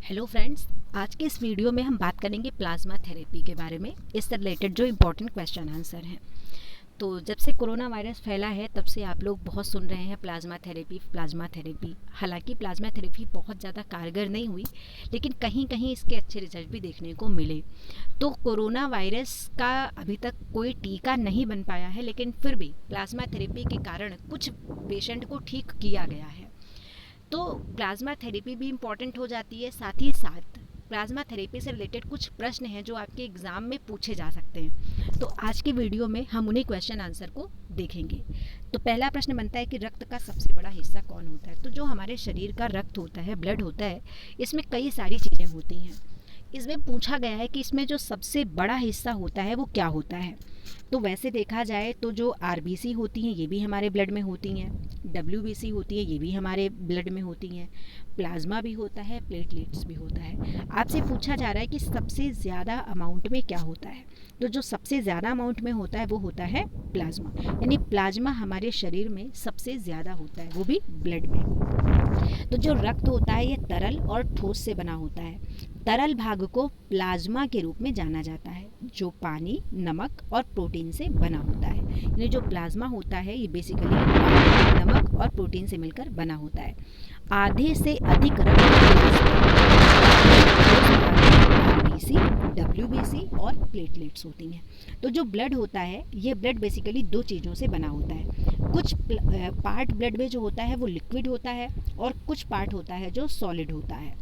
Hello friends, आज के इस वीडियो में हम बात करेंगे प्लाज्मा थेरेपी के बारे में। इससे रिलेटेड जो इम्पोर्टेंट क्वेश्चन आंसर हैं। तो जब से कोरोना वायरस फैला है तब से आप लोग बहुत सुन रहे हैं प्लाज्मा थेरेपी। हालांकि प्लाज्मा थेरेपी बहुत ज़्यादा कारगर नहीं हुई, लेकिन कहीं कहीं इसके अच्छे रिजल्ट भी देखने को मिले। तो कोरोना वायरस का अभी तक कोई टीका नहीं बन पाया है, लेकिन फिर भी प्लाज्मा थेरेपी के कारण कुछ पेशेंट को ठीक किया गया है। तो प्लाज्मा थेरेपी भी इम्पॉर्टेंट हो जाती है। साथ ही साथ प्लाज्मा थेरेपी से रिलेटेड कुछ प्रश्न हैं जो आपके एग्ज़ाम में पूछे जा सकते हैं। तो आज की वीडियो में हम उन्हीं क्वेश्चन आंसर को देखेंगे। तो पहला प्रश्न बनता है कि रक्त का सबसे बड़ा हिस्सा कौन होता है। तो जो हमारे शरीर का रक्त होता है, ब्लड होता है, इसमें कई सारी चीज़ें होती हैं। इसमें पूछा गया है कि इसमें जो सबसे बड़ा हिस्सा होता है वो क्या होता है। तो वैसे देखा जाए तो जो आरबीसी होती हैं ये भी हमारे ब्लड में होती हैं, डब्ल्यूबीसी होती है ये भी हमारे ब्लड में होती हैं, प्लाज्मा भी होता है, प्लेटलेट्स भी होता है। आपसे पूछा जा रहा है कि सबसे ज़्यादा अमाउंट में क्या होता है। तो जो सबसे ज़्यादा अमाउंट में होता है वो होता है प्लाज्मा, यानी प्लाज्मा हमारे शरीर में सबसे ज़्यादा होता है, वो भी ब्लड में। तो जो रक्त होता है ये तरल और ठोस से बना होता है। तरल भाग को प्लाज्मा के रूप में जाना जाता है, जो पानी, नमक और प्रोटीन से बना होता है। यानी जो प्लाज्मा होता है ये बेसिकली पानी, नमक और प्रोटीन से मिलकर बना होता है। आधे से अधिक रक्त आरबीसी, डब्ल्यूबीसी और प्लेटलेट्स होती हैं। तो जो ब्लड होता है ये ब्लड बेसिकली दो चीज़ों से बना होता है। कुछ पार्ट ब्लड में जो होता है वो लिक्विड होता है और कुछ पार्ट होता है जो सॉलिड होता है।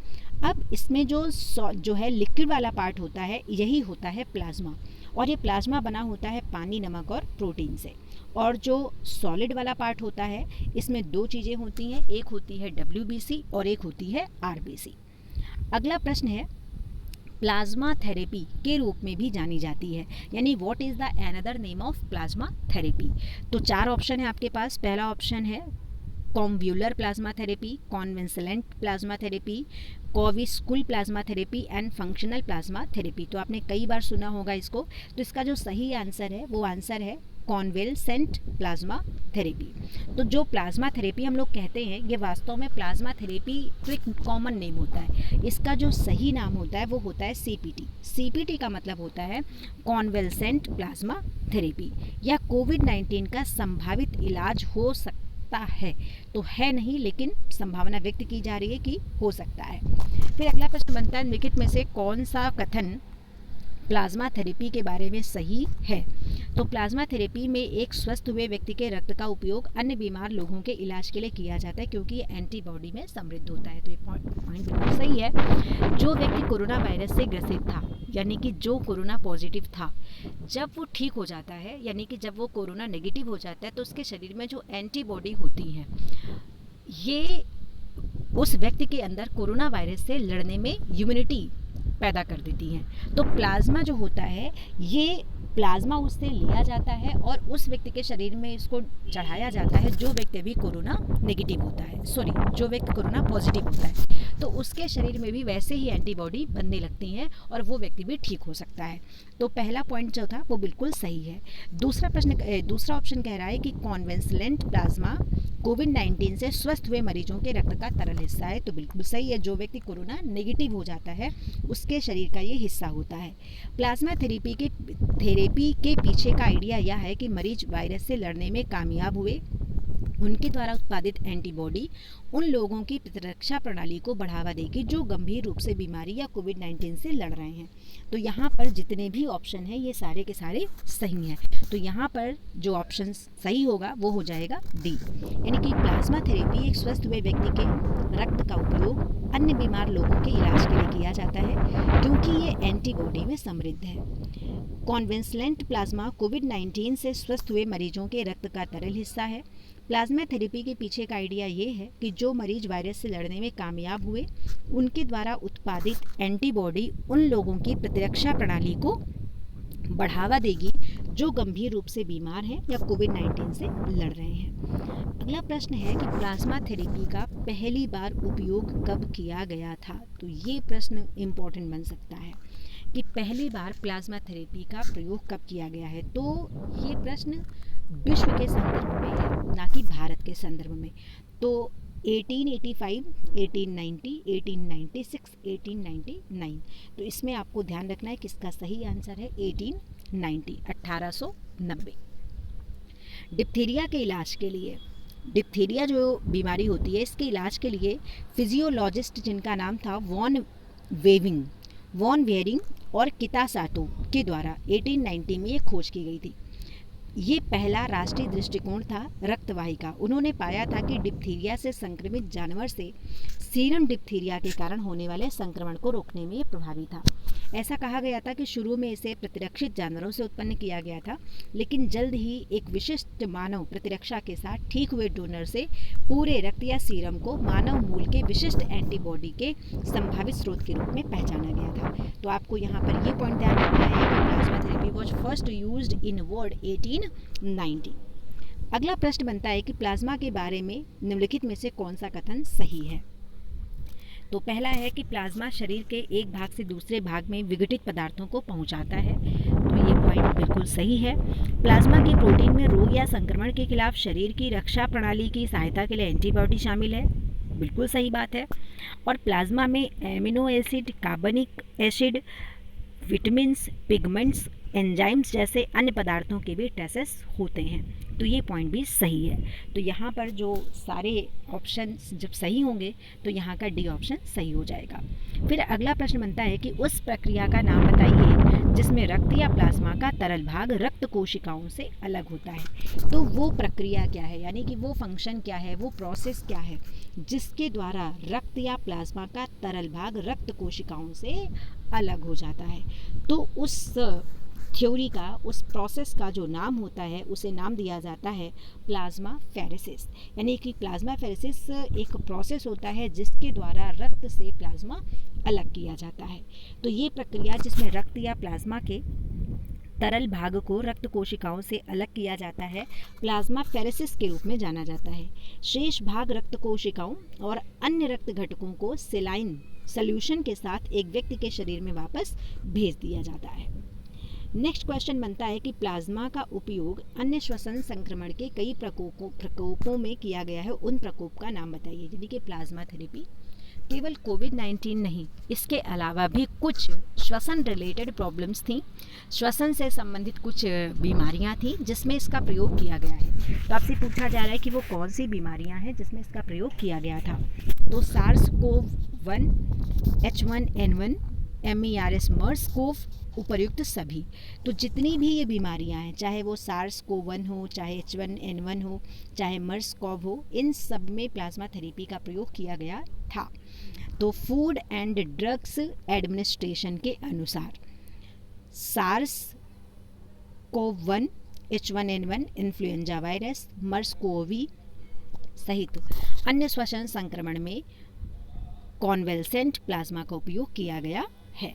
अब इसमें जो है लिक्विड वाला पार्ट होता है यही होता है प्लाज्मा, और ये प्लाज्मा बना होता है पानी, नमक और प्रोटीन से। और जो सॉलिड वाला पार्ट होता है इसमें दो चीज़ें होती हैं, एक होती है डब्ल्यूबीसी और एक होती है आरबीसी। अगला प्रश्न है, प्लाज्मा थेरेपी के रूप में भी जानी जाती है, यानी what is the another name of plasma therapy. तो चार ऑप्शन है आपके पास। पहला ऑप्शन है कॉन्व्यूलर plasma therapy, convalescent plasma therapy, कोविस्कुल plasma therapy and functional plasma therapy. तो आपने कई बार सुना होगा इसको। तो इसका जो सही आंसर है वो आंसर है कॉन्वेलसेंट प्लाज्मा थेरेपी। तो जो प्लाज्मा थेरेपी हम लोग कहते हैं ये वास्तव में प्लाज्मा थेरेपी तो एक कॉमन नेम होता है। इसका जो सही नाम होता है वो होता है सीपीटी। सीपीटी का मतलब होता है कॉन्वेलसेंट प्लाज्मा थेरेपी, या कोविड-19 का संभावित इलाज हो सकता है। तो है नहीं, लेकिन संभावना व्यक्त की जा रही है कि हो सकता है। फिर अगला प्रश्न बनता है, निम्नलिखित में से कौन सा कथन प्लाज्मा थेरेपी के बारे में सही है। तो प्लाज्मा थेरेपी में एक स्वस्थ हुए व्यक्ति के रक्त का उपयोग अन्य बीमार लोगों के इलाज के लिए किया जाता है, क्योंकि ये एंटीबॉडी में समृद्ध होता है। तो ये पॉइंट बिल्कुल सही है। जो व्यक्ति कोरोना वायरस से ग्रसित था, यानी कि जो कोरोना पॉजिटिव था, जब वो ठीक हो जाता है, यानी कि जब वो कोरोना नेगेटिव हो जाता है, तो उसके शरीर में जो एंटीबॉडी होती है ये उस व्यक्ति के अंदर कोरोना वायरस से लड़ने में इम्यूनिटी पैदा कर देती हैं। तो प्लाज्मा जो होता है ये प्लाज्मा उससे लिया जाता है और उस व्यक्ति के शरीर में इसको चढ़ाया जाता है जो व्यक्ति अभी कोरोना नेगेटिव होता है, जो व्यक्ति कोरोना पॉजिटिव होता है। तो उसके शरीर में भी वैसे ही एंटीबॉडी बनने लगती हैं और वो व्यक्ति भी ठीक हो सकता है। तो पहला पॉइंट जो था वो बिल्कुल सही है। दूसरा ऑप्शन कह रहा है कि कॉन्वेंसलेंट प्लाज्मा कोविड-19 से स्वस्थ हुए मरीजों के रक्त का तरल हिस्सा है। तो बिल्कुल सही है, जो व्यक्ति कोरोना नेगेटिव हो जाता है उसके शरीर का ये हिस्सा होता है। प्लाज्मा थेरेपी के पीछे का आइडिया यह है कि मरीज वायरस से लड़ने में कामयाब हुए, उनके द्वारा उत्पादित एंटीबॉडी उन लोगों की प्रतिरक्षा प्रणाली को बढ़ावा देगी जो गंभीर रूप से बीमारी या कोविड-19 से लड़ रहे हैं। तो यहाँ पर जितने भी ऑप्शन हैं ये सारे के सारे सही हैं। तो यहाँ पर जो ऑप्शन सही होगा वो हो जाएगा डी, यानी कि प्लाज्मा थेरेपी एक स्वस्थ हुए व्यक्ति के रक्त का उपयोग अन्य बीमार लोगों के इलाज के लिए किया जाता है, क्योंकि ये एंटीबॉडी में समृद्ध है। कॉन्वेंसलेंट प्लाज्मा कोविड-19 से स्वस्थ हुए मरीजों के रक्त का तरल हिस्सा है। प्लाज्मा थेरेपी के पीछे का आइडिया ये है कि जो मरीज वायरस से लड़ने में कामयाब हुए, उनके द्वारा उत्पादित एंटीबॉडी उन लोगों की प्रतिरक्षा प्रणाली को बढ़ावा देगी जो गंभीर रूप से बीमार हैं या कोविड-19 से लड़ रहे हैं। अगला प्रश्न है कि प्लाज्मा थेरेपी का पहली बार उपयोग कब किया गया था। तो ये प्रश्न इम्पोर्टेंट बन सकता है कि पहली बार प्लाज्मा थेरेपी का प्रयोग कब किया गया है। तो ये प्रश्न विश्व के संदर्भ में है, ना कि भारत के संदर्भ में। तो 1885, 1890, 1896, 1899। तो इसमें आपको ध्यान रखना है किसका सही आंसर है 1890, 1890। डिप्थीरिया के इलाज के लिए, डिप्थीरिया जो बीमारी होती है इसके इलाज के लिए फिजियोलॉजिस्ट जिनका नाम था वॉन वेयरिंग और कितासाटो के द्वारा 1890 में ये खोज की गई थी। ये पहला राष्ट्रीय दृष्टिकोण था रक्तवाही का। उन्होंने पाया था कि डिप्थीरिया से संक्रमित जानवर से सीरम डिप्थीरिया के कारण होने वाले संक्रमण को रोकने में ये प्रभावी था। ऐसा कहा गया था कि शुरू में इसे प्रतिरक्षित जानवरों से उत्पन्न किया गया था, लेकिन जल्द ही एक विशिष्ट मानव प्रतिरक्षा के साथ ठीक हुए डोनर से पूरे रक्त या सीरम को मानव मूल के विशिष्ट एंटीबॉडी के संभावित स्रोत के रूप में पहचाना गया था। तो आपको यहाँ पर ये पॉइंट ध्यान रखना है कि plasma therapy was first used in world 1890। अगला प्रश्न बनता है कि प्लाज्मा के बारे में निम्नलिखित में से कौन सा कथन सही है। तो पहला है कि प्लाज्मा शरीर के एक भाग से दूसरे भाग में विघटित पदार्थों को पहुंचाता है। तो ये पॉइंट बिल्कुल सही है। प्लाज्मा के प्रोटीन में रोग या संक्रमण के खिलाफ शरीर की रक्षा प्रणाली की सहायता के लिए एंटीबॉडी शामिल है। बिल्कुल सही बात है। और प्लाज्मा में एमिनो एसिड, कार्बनिक एसिड, विटामिन्स, पिगमेंट्स, एंजाइम्स जैसे अन्य पदार्थों के भी ट्रेसेस होते हैं। तो ये पॉइंट भी सही है। तो यहाँ पर जो सारे ऑप्शन जब सही होंगे तो यहाँ का डी ऑप्शन सही हो जाएगा। फिर अगला प्रश्न बनता है कि उस प्रक्रिया का नाम बताइए जिसमें रक्त या प्लाज्मा का तरल भाग रक्त कोशिकाओं से अलग होता है। तो वो प्रक्रिया क्या है, यानी कि वो फंक्शन क्या है, वो प्रोसेस क्या है जिसके द्वारा रक्त या प्लाज्मा का तरल भाग रक्त कोशिकाओं से अलग हो जाता है। तो उस थ्योरी का, उस प्रोसेस का जो नाम होता है उसे नाम दिया जाता है प्लाज्मा फेरेसिस। यानी कि प्लाज्मा फेरेसिस एक प्रोसेस होता है जिसके द्वारा रक्त से प्लाज्मा अलग किया जाता है। तो ये प्रक्रिया जिसमें रक्त या प्लाज्मा के तरल भाग को रक्त कोशिकाओं से अलग किया जाता है प्लाज्मा फेरेसिस के रूप में जाना जाता है। शेष भाग रक्त कोशिकाओं और अन्य रक्त घटकों को सेलाइन सॉल्यूशन के साथ एक व्यक्ति के शरीर में वापस भेज दिया जाता है। नेक्स्ट क्वेश्चन बनता है कि प्लाज्मा का उपयोग अन्य श्वसन संक्रमण के कई प्रकोपों में किया गया है, उन प्रकोप का नाम बताइए। यानी कि प्लाज्मा थेरेपी केवल कोविड-19 नहीं, इसके अलावा भी कुछ श्वसन रिलेटेड प्रॉब्लम्स थी, श्वसन से संबंधित कुछ बीमारियां थी जिसमें इसका प्रयोग किया गया है। तो आपसे पूछा जा रहा है कि वो कौन सी बीमारियां हैं जिसमें इसका प्रयोग किया गया था। तो SARS-CoV-1, H1N1, MERS, MERS-CoV, उपर्युक्त सभी। तो जितनी भी ये बीमारियां हैं, चाहे वो SARS-CoV-1 हो, चाहे H1N1 हो, चाहे MERS-CoV हो, इन सब में प्लाज्मा थेरेपी का प्रयोग किया गया था। तो फूड एंड ड्रग्स एडमिनिस्ट्रेशन के अनुसार SARS-CoV-1, H1N1 influenza virus, MERS-CoV सहित अन्य श्वसन संक्रमण में कॉन्वेलेसेंट प्लाज्मा का उपयोग किया गया है।